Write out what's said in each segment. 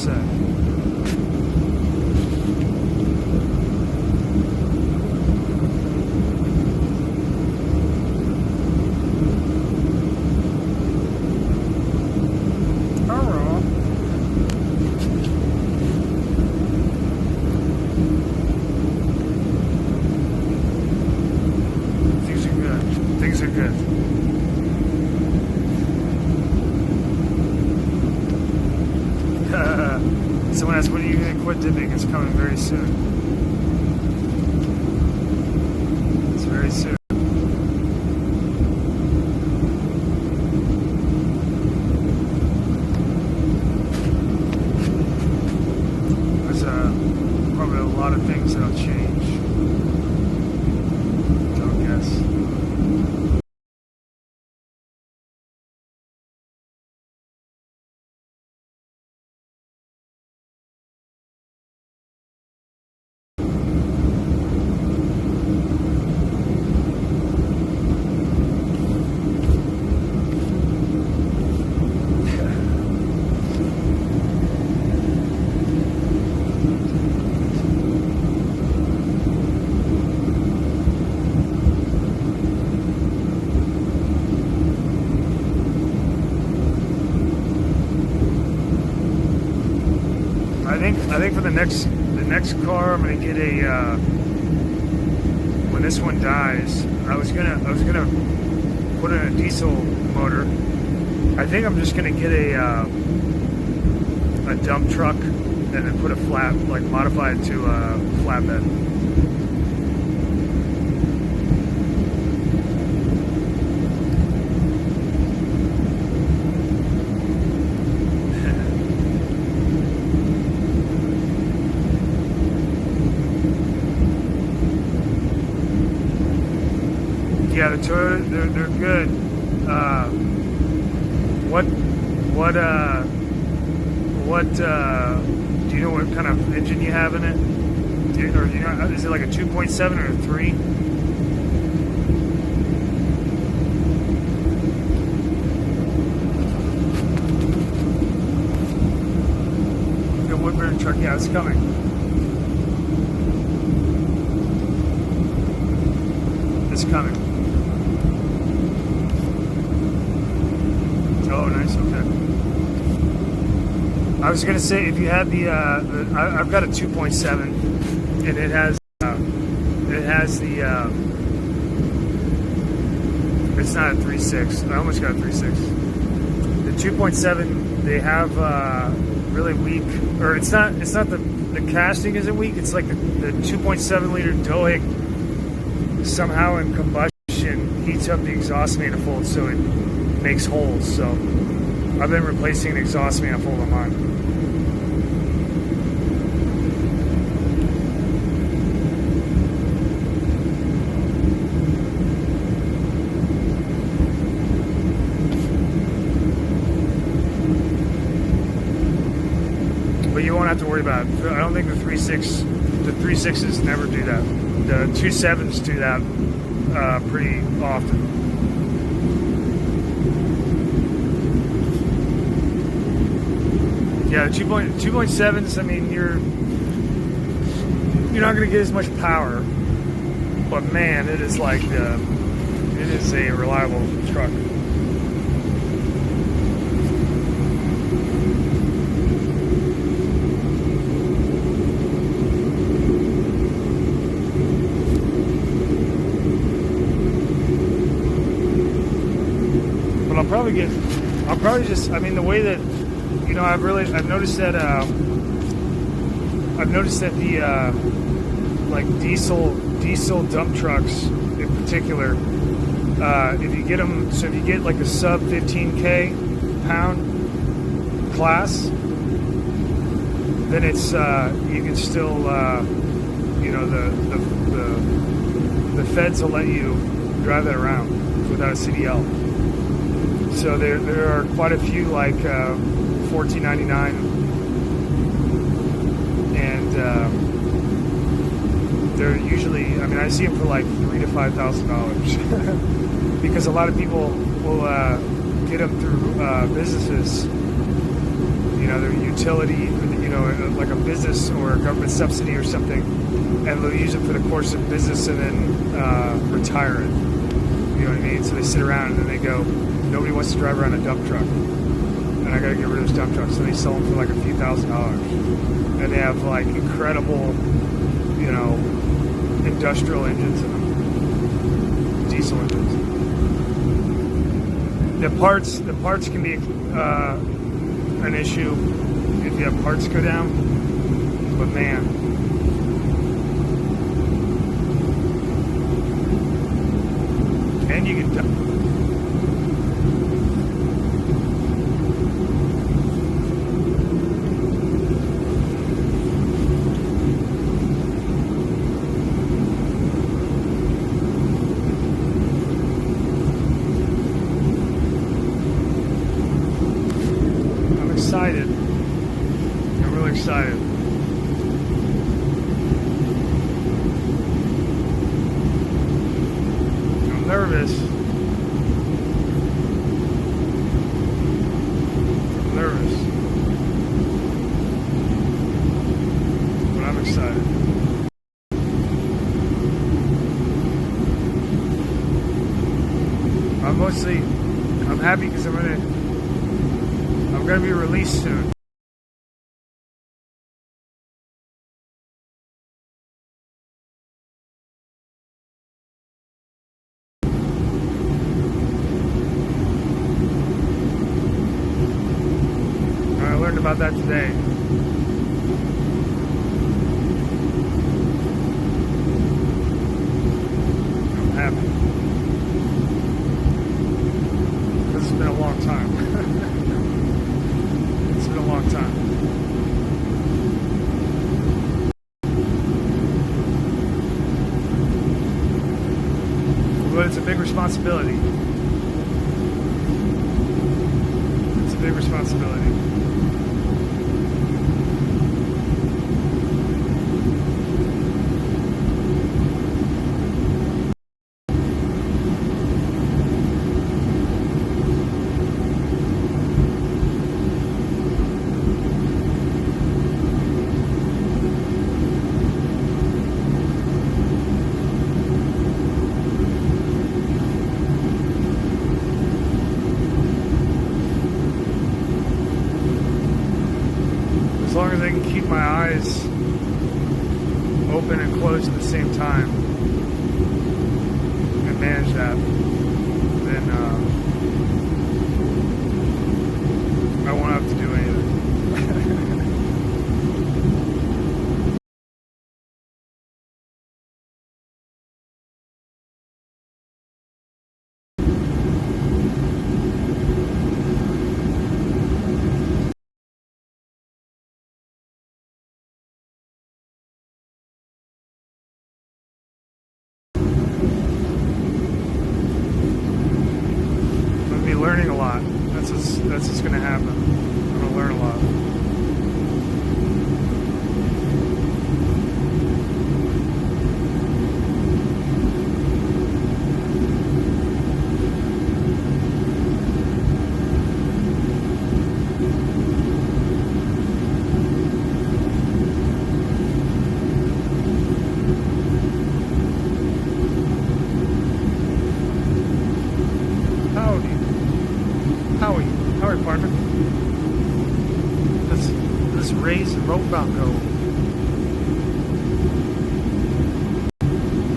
100%. Things are good. Someone asked, when are you going to quit dipping? It's coming very soon. It's very soon. There's probably a lot of things that'll change. I would guess. I think for the next car, I'm gonna get a when this one dies. I was gonna put in a diesel motor. I think I'm just gonna get a dump truck and then put a modify it to a flatbed. Yeah, the Toyota, they're good. Do you know what kind of engine you have in it? Or do you know, is it like a 2.7 or a 3? The Woodburn truck, yeah, it's coming. It's coming. Oh, nice. Okay. I was gonna say, if you had I've got a 2.7, and it has the it's not a 3.6. I almost got a 3.6. The 2.7, they have really weak, or it's not the casting isn't weak. It's like the 2.7 liter Doig somehow in combustion heats up the exhaust manifold, so it makes holes. So I've been replacing an exhaust manifold on mine. But you won't have to worry about it. I don't think the 3.6s never do that. The 2.7s do that pretty often. Yeah, 2.7s. I mean, you're not going to get as much power, but man, it is like it is a reliable truck. But I'll probably just. I mean, the way that. You know, I've noticed that the like diesel dump trucks in particular, if you get them, so if you get like a sub 15K pound class, then it's you can still you know, the feds will let you drive that around without a CDL. So there are quite a few like $14.99, and they're usually, I mean, I see them for like $3,000 to $5,000 because a lot of people will get them through businesses, you know, their utility, like a business or a government subsidy or something, and they'll use it for the course of business and then retire it. You know what I mean? So they sit around and then they go, nobody wants to drive around a dump truck, and I got to get rid of those dump trucks. So they sell them for like a few $1,000s, and they have like incredible, industrial engines in them, diesel engines. The parts can be an issue if you have parts go down, but man, and you can. Excited. I'm really excited. I'm nervous. But I'm excited. I'm happy because I'm gonna be released soon. I learned about that today. I'm happy. Because it's been a long time. It's been a long time. But it's a big responsibility. It's a big responsibility. As long as I can keep my eyes open and closed at the same time and manage that, then I won't have to do anything. Learning a lot. That's what's going to happen. I'm going to learn a lot. How are you, partner? Let's raise and rope out go.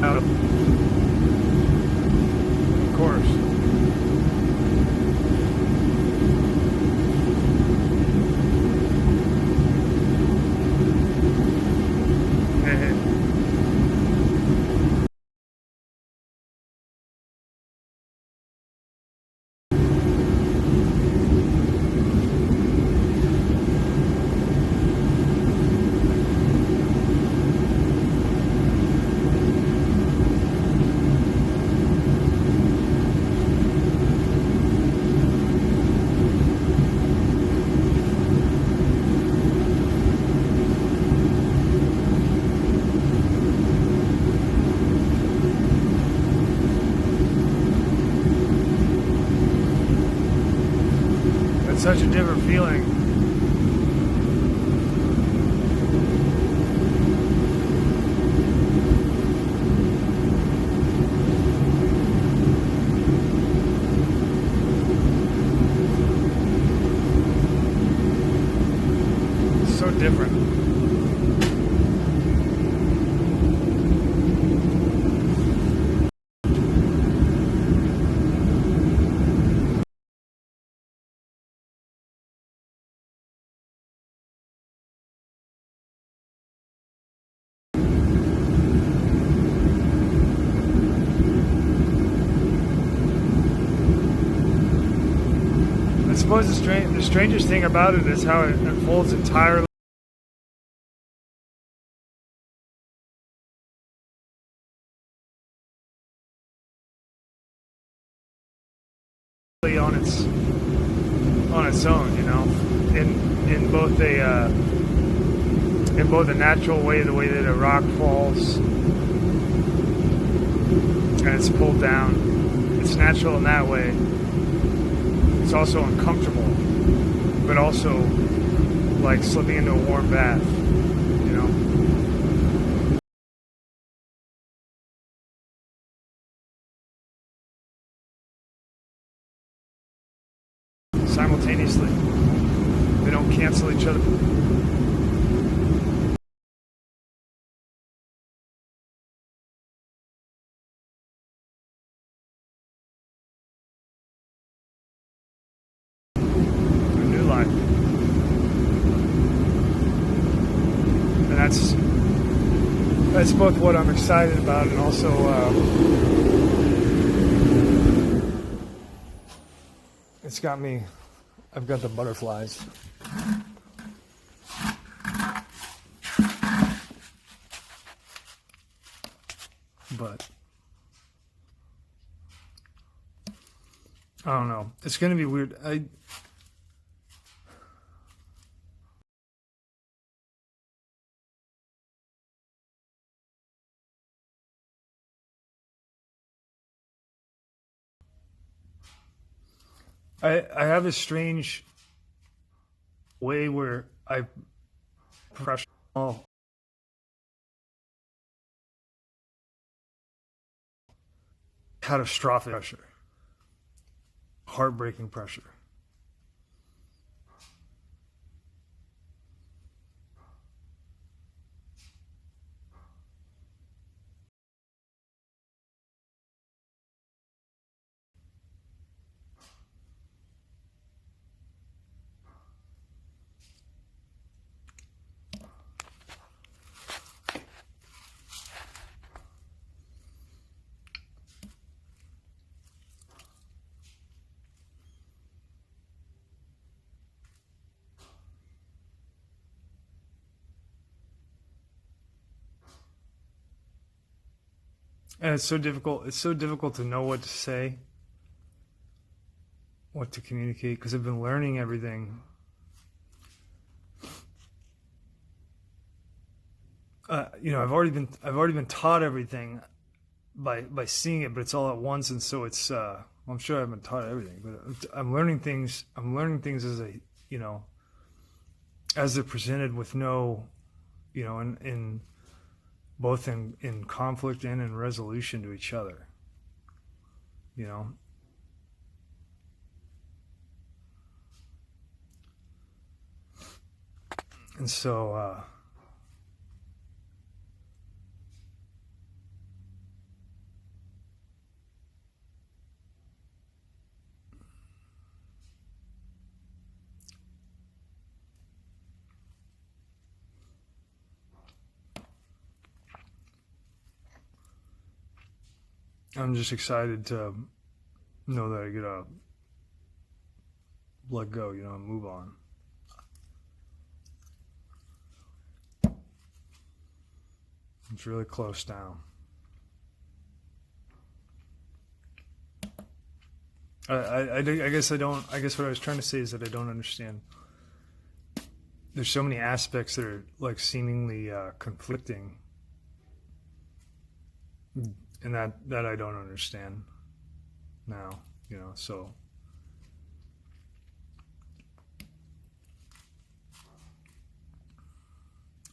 Out of course. Hey. It's such a different feeling suppose the strangest thing about it is how it unfolds entirely on its own, you know, in both a natural way, the way that a rock falls and it's pulled down. It's natural in that way. It's also uncomfortable, but also like slipping into a warm bath, you know. Simultaneously, they don't cancel each other. A new life, and that's both what I'm excited about and also it's got me. I've got the butterflies. But I don't know. It's going to be weird. I have a strange way where I pressure catastrophic pressure, heartbreaking pressure. And it's so difficult. It's so difficult to know what to say, what to communicate, because I've been learning everything. You know, I've already been taught everything by seeing it, but it's all at once, and so it's. I'm sure I haven't taught everything, but I'm learning things. I'm learning things as you know, as they're presented with no, you know, in both in conflict and in resolution to each other, you know. And so I'm just excited to know that I get to let go, you know, and move on. It's really close now. I guess I don't. I guess what I was trying to say is that I don't understand. There's so many aspects that are like seemingly conflicting, and that I don't understand now. You know, so.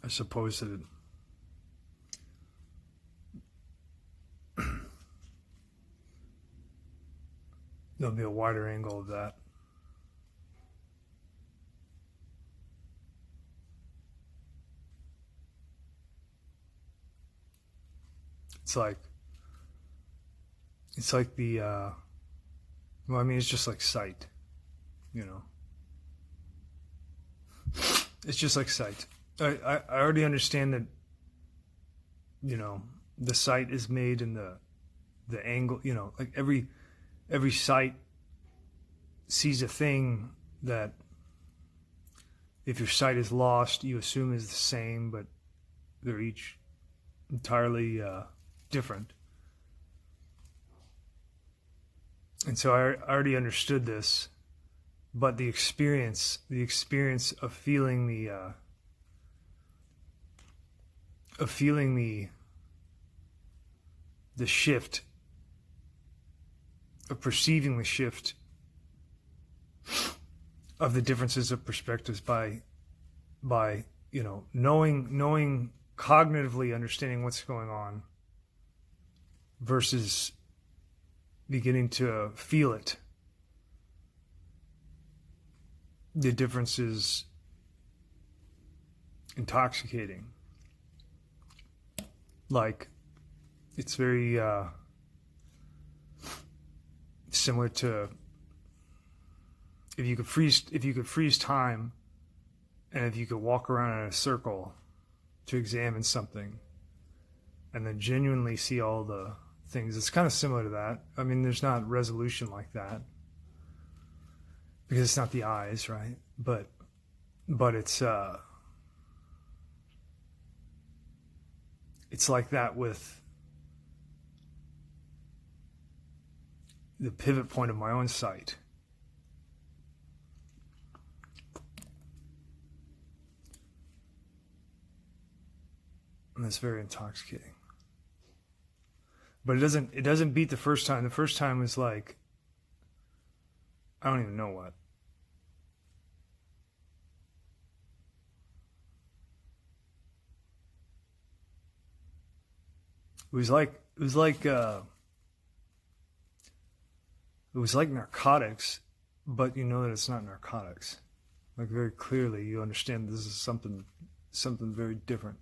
I suppose that there'll be a wider angle of that. It's like the well, I mean, it's just like sight, you know. It's just like sight. I already understand that, you know, the sight is made in the angle, you know, like every sight sees a thing that if your sight is lost, you assume is the same, but they're each entirely different. And so I already understood this, but the experience of feeling the shift, of perceiving the shift of the differences of perspectives by knowing cognitively understanding what's going on versus beginning to feel it. The difference is intoxicating. Like, it's very similar to if you could freeze time, and if you could walk around in a circle to examine something and then genuinely see all the things. It's kind of similar to that. I mean, there's not resolution like that because it's not the eyes, right? But it's like that with the pivot point of my own sight. And that's very intoxicating. But it doesn't beat the first time. The first time was like, I don't even know what. It was like narcotics, but you know that it's not narcotics. Like, very clearly you understand this is something very different.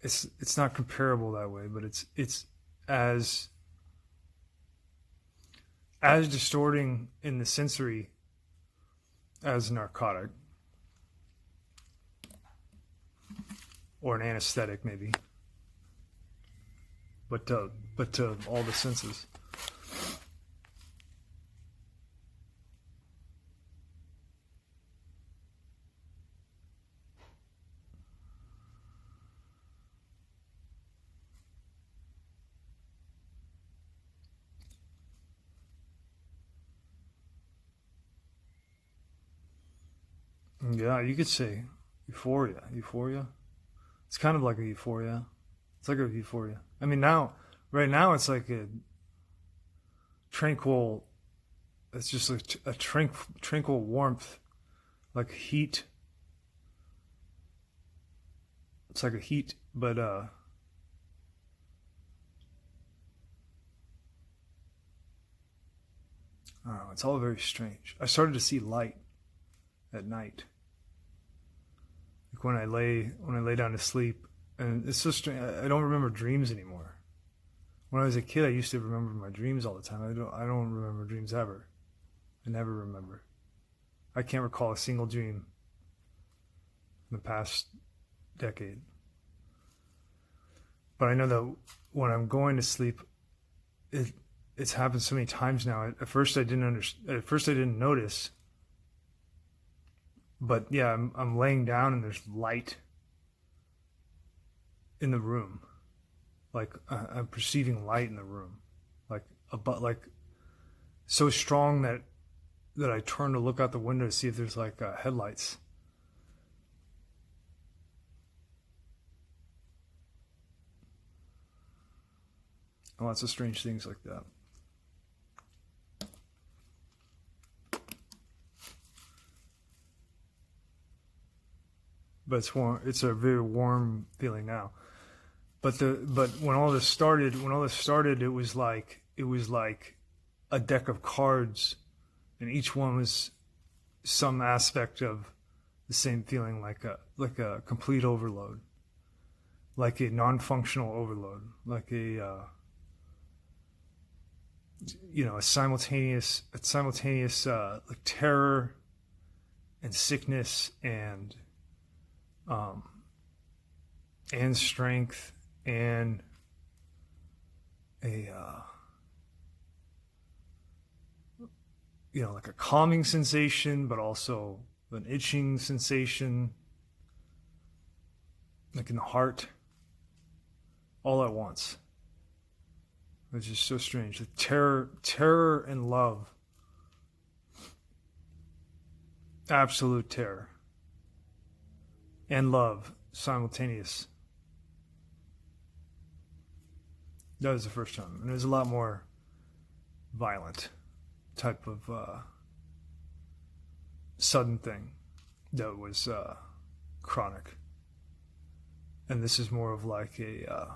It's not comparable that way, but it's as distorting in the sensory as a narcotic or an anesthetic maybe, but to all the senses. Yeah, you could say euphoria. Euphoria. It's kind of like a euphoria. It's like a euphoria. I mean, right now, it's like a tranquil. It's just a tranquil warmth, like heat. It's like a heat, but I don't know. It's all very strange. I started to see light at night. Like when I lay down to sleep, and it's so strange. I don't remember dreams anymore. When I was a kid, I used to remember my dreams all the time. I don't remember dreams ever. I never remember. I can't recall a single dream in the past decade. But I know that when I'm going to sleep, it's happened so many times now. At first I didn't notice. But yeah, I'm laying down and there's light in the room. Like I'm perceiving light in the room, like so strong that I turn to look out the window to see if there's like headlights. Lots of strange things like that. But it's warm. It's a very warm feeling now. But when all this started, it was like a deck of cards, and each one was some aspect of the same feeling, like a complete overload, like a non-functional overload, like a a simultaneous like terror and sickness and strength and like a calming sensation, but also an itching sensation, like in the heart, all at once. It's just so strange. The terror and love, absolute terror and love simultaneous. That was the first time, and it was a lot more violent type of sudden thing that was chronic. And this is more of like a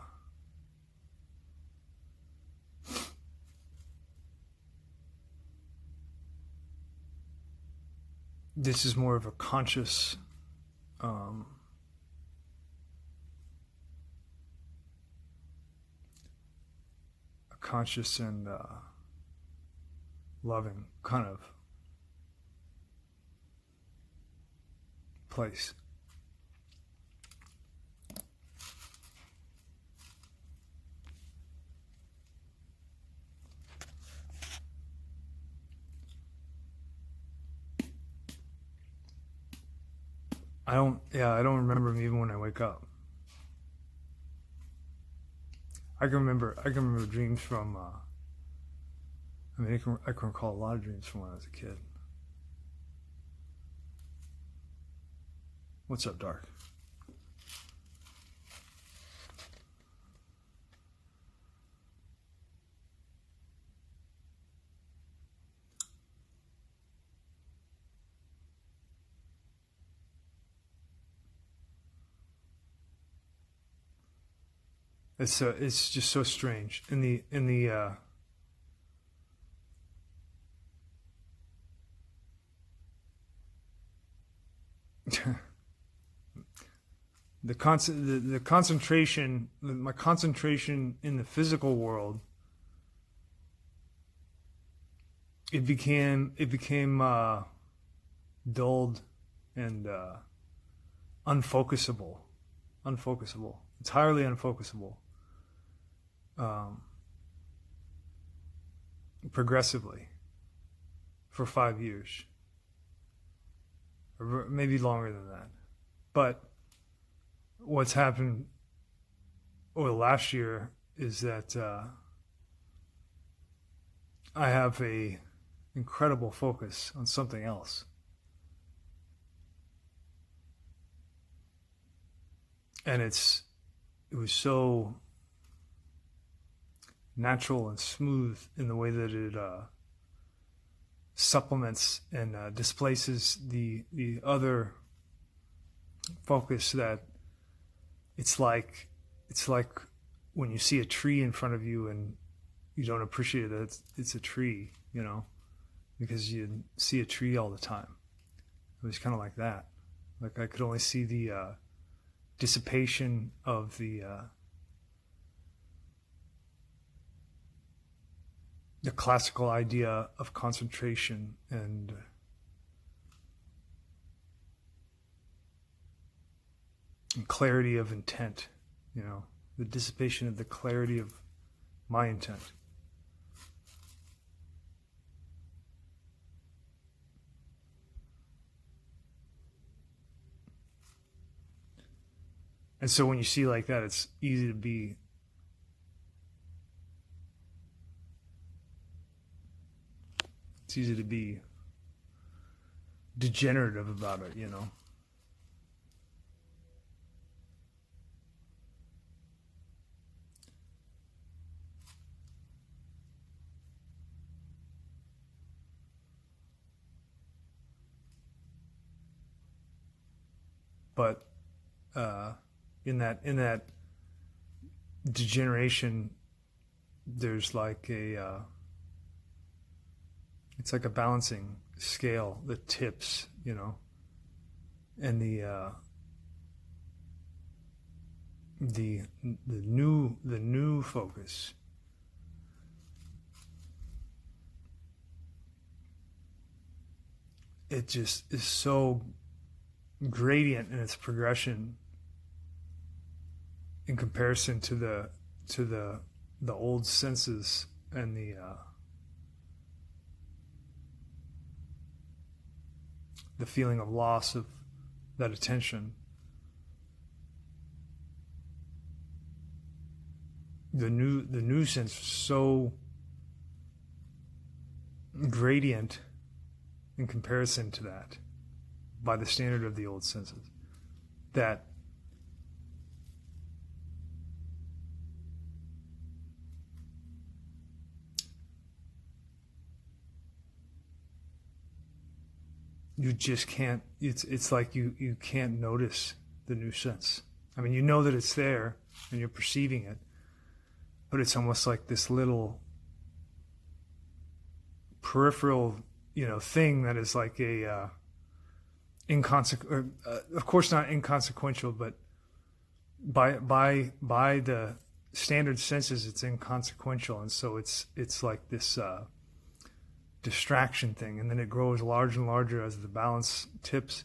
this is more of a conscious and loving kind of place. I don't remember them even when I wake up. I can remember dreams from I can recall a lot of dreams from when I was a kid. What's up, Dark? It's just so strange in the the concentration, my concentration in the physical world, it became dulled and unfocusable, entirely unfocusable, progressively for 5 years, or maybe longer than that. But what's happened over the last year is that I have a incredible focus on something else. And it was so natural and smooth in the way that it supplements and displaces the other focus, that it's like when you see a tree in front of you and you don't appreciate that it's a tree, because you see a tree all the time. It was kind of like that. Like I could only see the dissipation of the classical idea of concentration and clarity of intent, the dissipation of the clarity of my intent. And so when you see like that, it's easy to be degenerative about it, But in that degeneration, there's like it's like a balancing scale that tips, and the new focus it just is so gradient in its progression in comparison to the old senses and the feeling of loss of that attention. The new sense is so gradient in comparison to that, by the standard of the old senses, that you just can't, it's like you can't notice the new sense. I mean, you know that it's there and you're perceiving it, but it's almost like this little peripheral, thing that is like a of course not inconsequential, but by the standard senses, it's inconsequential, and so it's like this distraction thing, and then it grows larger and larger as the balance tips,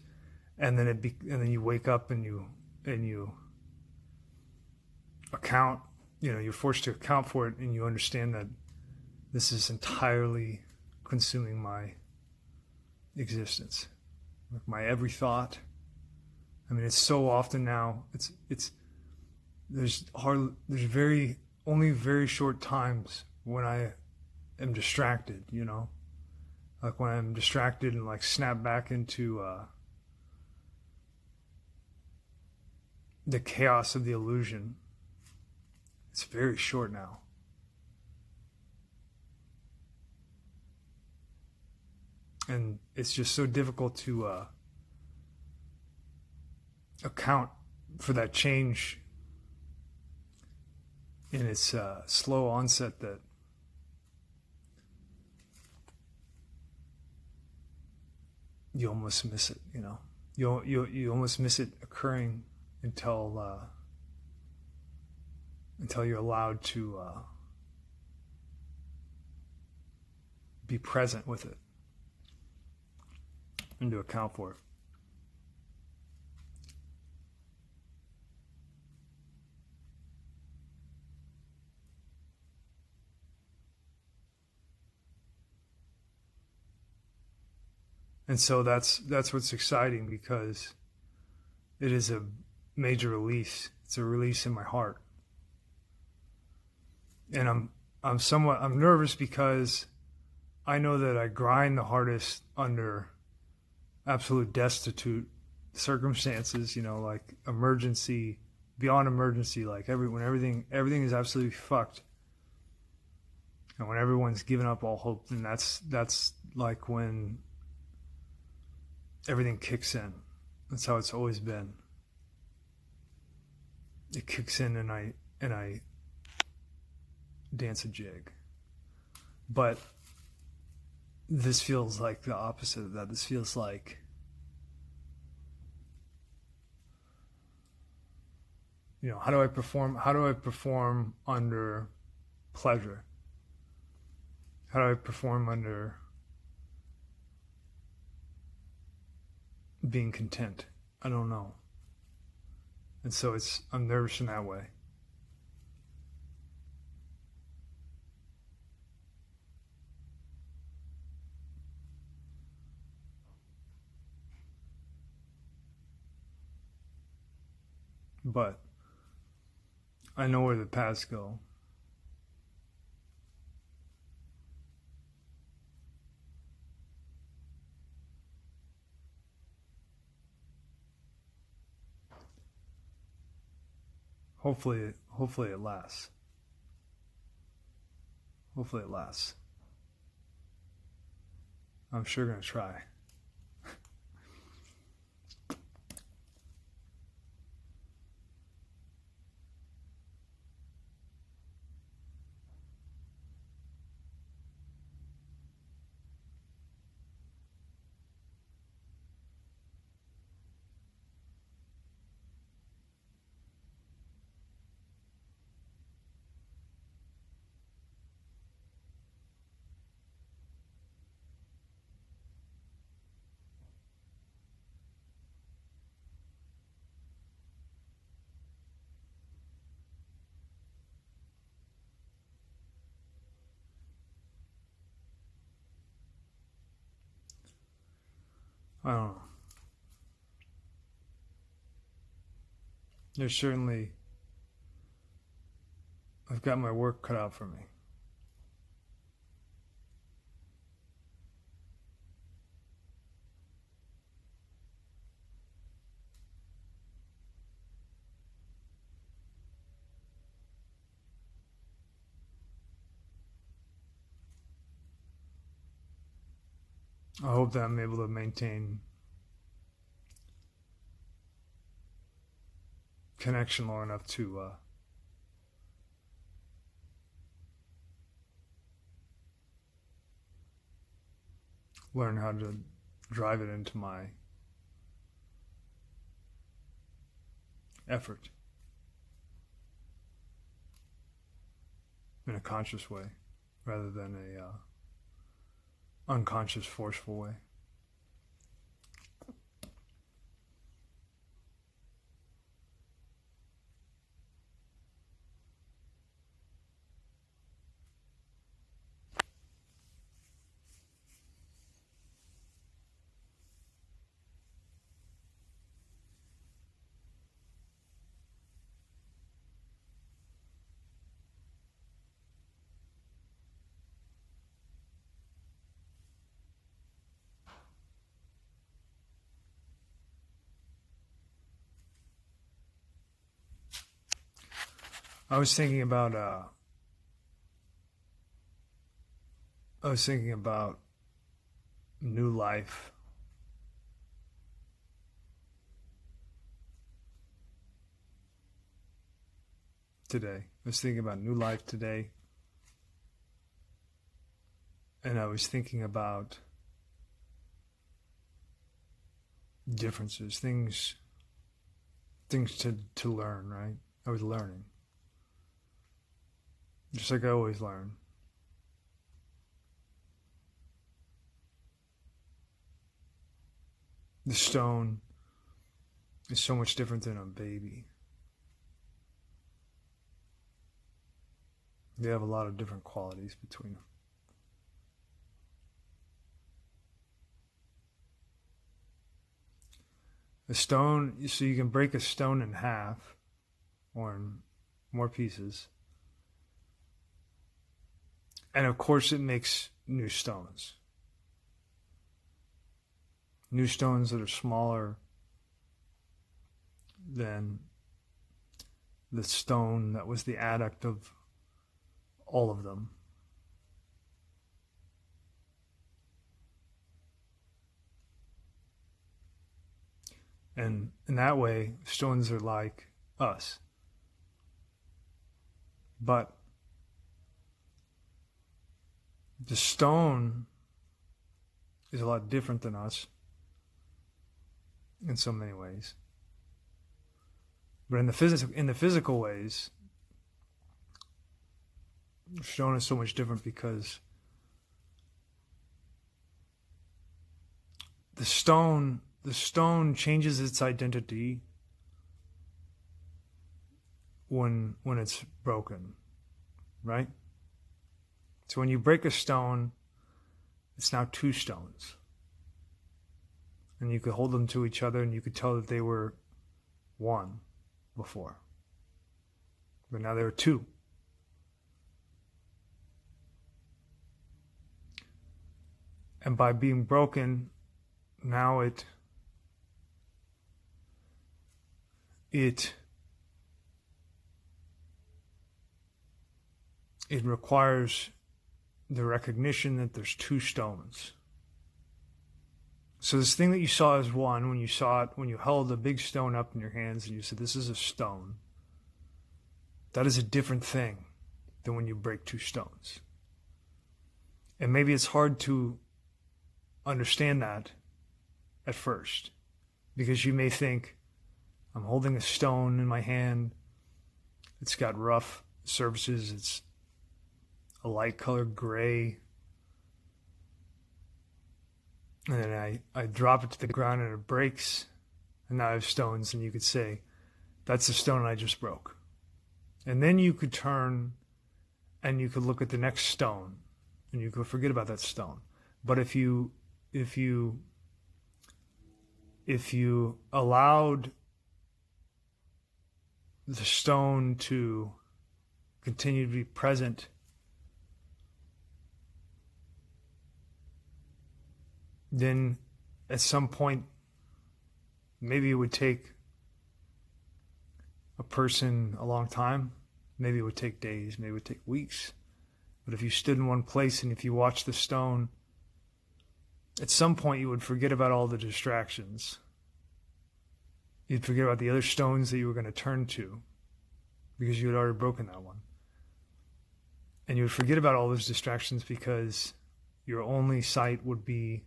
and then and then you wake up and you account, you're forced to account for it, and you understand that this is entirely consuming my existence, like my every thought. I mean, it's so often now. There's only very short times when I am distracted. Like when I'm distracted and like snap back into the chaos of the illusion. It's very short now. And it's just so difficult to account for that change in its slow onset, that you almost miss it. You almost miss it occurring until you're allowed to be present with it and to account for it. And so that's what's exciting, because it is a major release. It's a release in my heart. And I'm nervous because I know that I grind the hardest under absolute destitute circumstances, like emergency, beyond emergency, like when everything is absolutely fucked. And when everyone's given up all hope, then that's like when everything kicks in. That's how it's always been. It kicks in and I dance a jig. But this feels like the opposite of that. This feels like, how do I perform under pleasure? How do I perform under being content? I don't know. And so I'm nervous in that way. But I know where the paths go. Hopefully it lasts. Hopefully it lasts. I'm sure gonna try. I don't know. There's certainly, I've got my work cut out for me. I hope that I'm able to maintain connection long enough to learn how to drive it into my effort in a conscious way rather than a unconscious, forceful way. I was thinking about new life. Today. I was thinking about new life today. And I was thinking about differences, things to learn, right? I was learning. Just like I always learn. The stone is so much different than a baby. They have a lot of different qualities between them. A stone, so you can break a stone in half or in more pieces. And of course it makes new stones. New stones that are smaller than the stone that was the adduct of all of them. And in that way, stones are like us. But the stone is a lot different than us in so many ways. But in the physical ways, stone is so much different because the stone changes its identity when it's broken, right? So when you break a stone, it's now two stones. And you could hold them to each other and you could tell that they were one before. But now there are two. And by being broken, now it requires the recognition that there's two stones. So this thing that you saw as one, when you held a big stone up in your hands and you said, this is a stone, that is a different thing than when you break two stones. And maybe it's hard to understand that at first, because you may think, I'm holding a stone in my hand, it's got rough surfaces, it's a light colored gray, and then I drop it to the ground and it breaks, and now I have stones, and you could say, that's the stone I just broke. And then you could turn and you could look at the next stone and you could forget about that stone. But if you if you allowed the stone to continue to be present, then at some point, maybe it would take a person a long time. Maybe it would take days, maybe it would take weeks. But if you stood in one place and if you watched the stone, at some point you would forget about all the distractions. You'd forget about the other stones that you were going to turn to because you had already broken that one. And you would forget about all those distractions because your only sight would be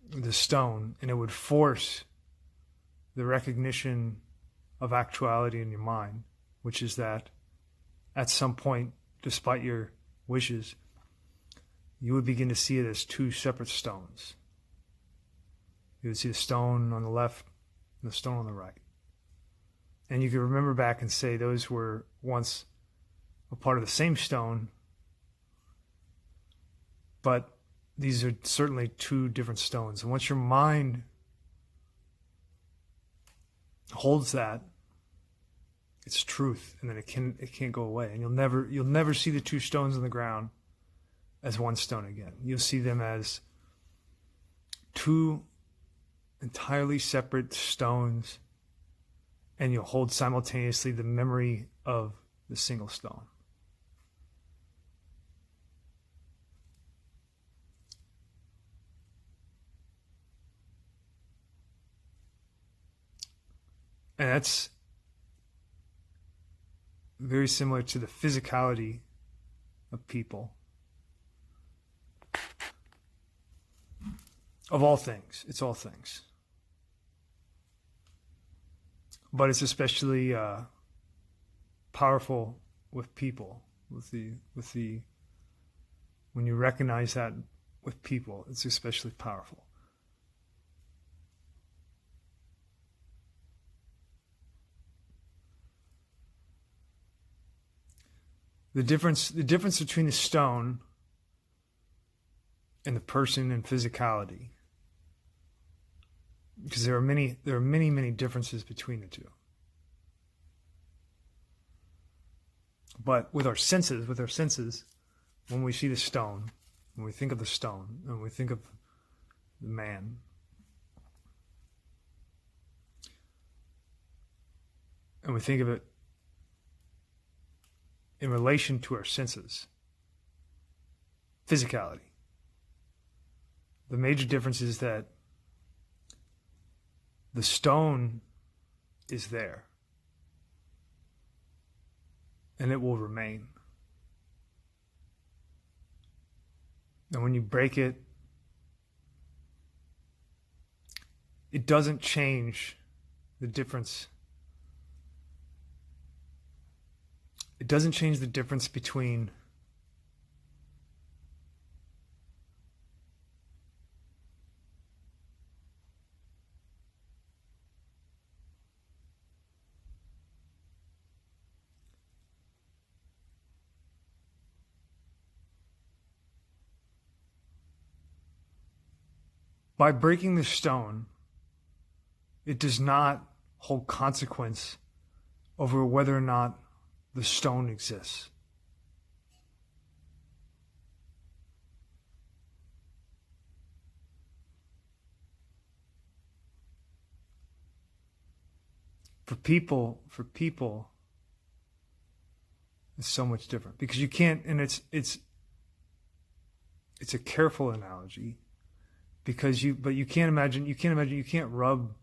the stone, and it would force the recognition of actuality in your mind, which is that at some point, despite your wishes, you would begin to see it as two separate stones. You would see the stone on the left and the stone on the right. And you could remember back and say those were once a part of the same stone, but these are certainly two different stones. And once your mind holds that, it's truth, and then it can't go away. And you'll never see the two stones on the ground as one stone again. You'll see them as two entirely separate stones, and you'll hold simultaneously the memory of the single stone. And that's very similar to the physicality of people. Of all things. It's all things. But it's especially powerful with people. When you recognize that with people, it's especially powerful. The difference between the stone and the person and physicality, because there are many differences between the two. But with our senses, when we see the stone, when we think of the stone, and we think of the man, and we think of it in relation to our senses, physicality, the major difference is that the stone is there, and it will remain. And when you break it, it doesn't change the difference. It doesn't change the difference between by breaking the stone, it does not hold consequence over whether or not the stone exists. For people, it's so much different because you can't, and it's a careful analogy because you can't rub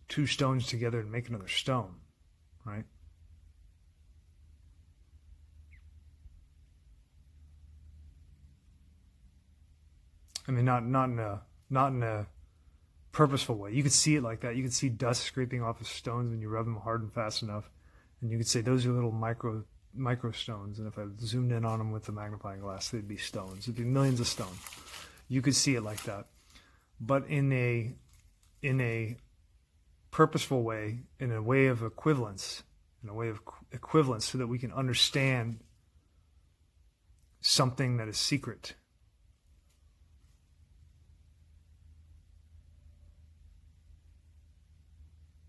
two stones together and make another stone, right? I mean, not in a purposeful way. You could see it like that. You could see dust scraping off of stones when you rub them hard and fast enough, and you could say those are little micro stones. And if I zoomed in on them with the magnifying glass, they'd be stones. It'd be millions of stones. You could see it like that, but in a purposeful way, in a way of equivalence, so that we can understand something that is secret.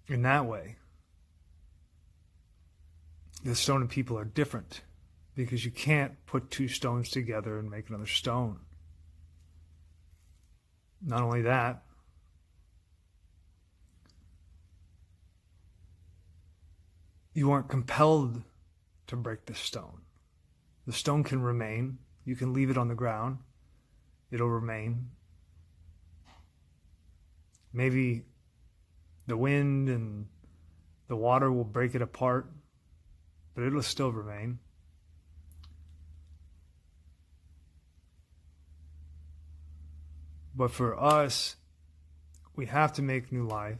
in that way, the stone and people are different, because you can't put two stones together and make another stone. Not only that, you aren't compelled to break the stone. The stone can remain. You can leave it on the ground. It'll remain. Maybe the wind and the water will break it apart, but it'll still remain. But for us, we have to make new life.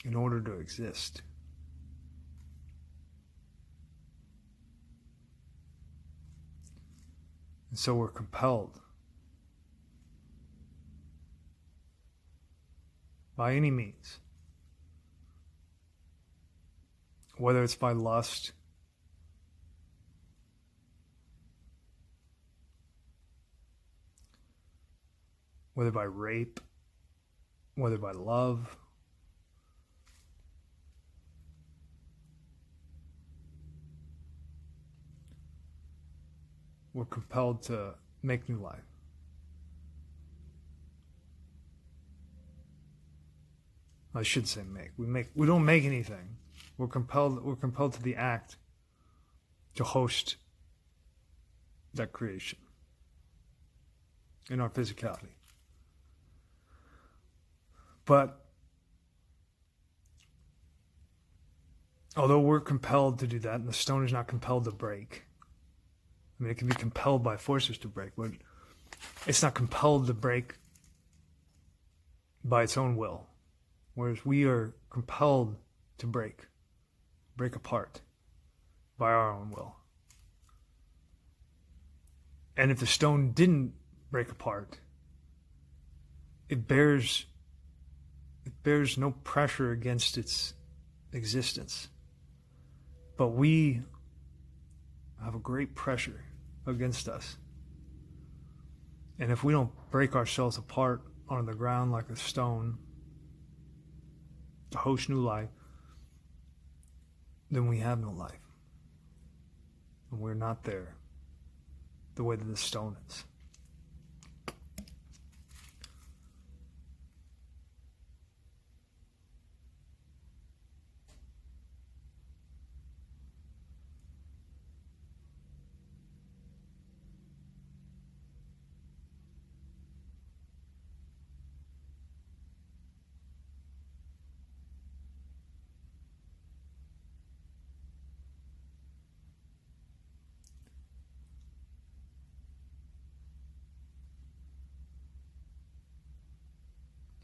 In order to exist. And so we're compelled by any means, whether it's by lust, whether by rape, whether by love, we're compelled to make new life. I should say make. We don't make anything. We're compelled to the act to host that creation in our physicality. But although we're compelled to do that, and the stone is not compelled to break, I mean, it can be compelled by forces to break, but it's not compelled to break by its own will. Whereas we are compelled to break apart by our own will. And if the stone didn't break apart, it bears no pressure against its existence. But we have a great pressure against us. And if we don't break ourselves apart on the ground like a stone to host new life, then we have no life. And we're not there the way that the stone is.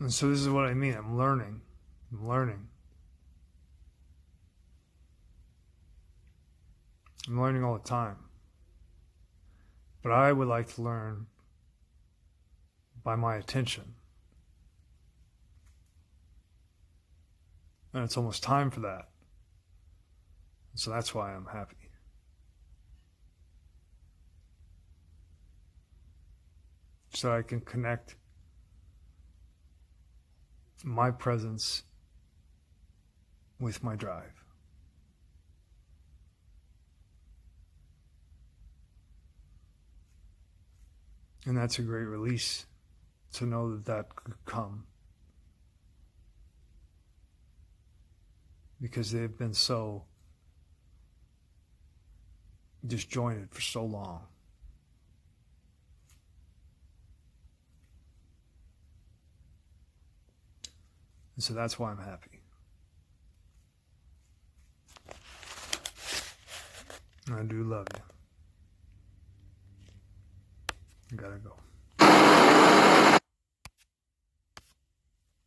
And so this is what I mean. I'm learning. I'm learning all the time. But I would like to learn by my attention. And it's almost time for that. And so that's why I'm happy. So I can connect my presence with my drive. And that's a great release to know that that could come. Because they've been so disjointed for so long. And so that's why I'm happy. I do love you. I gotta go.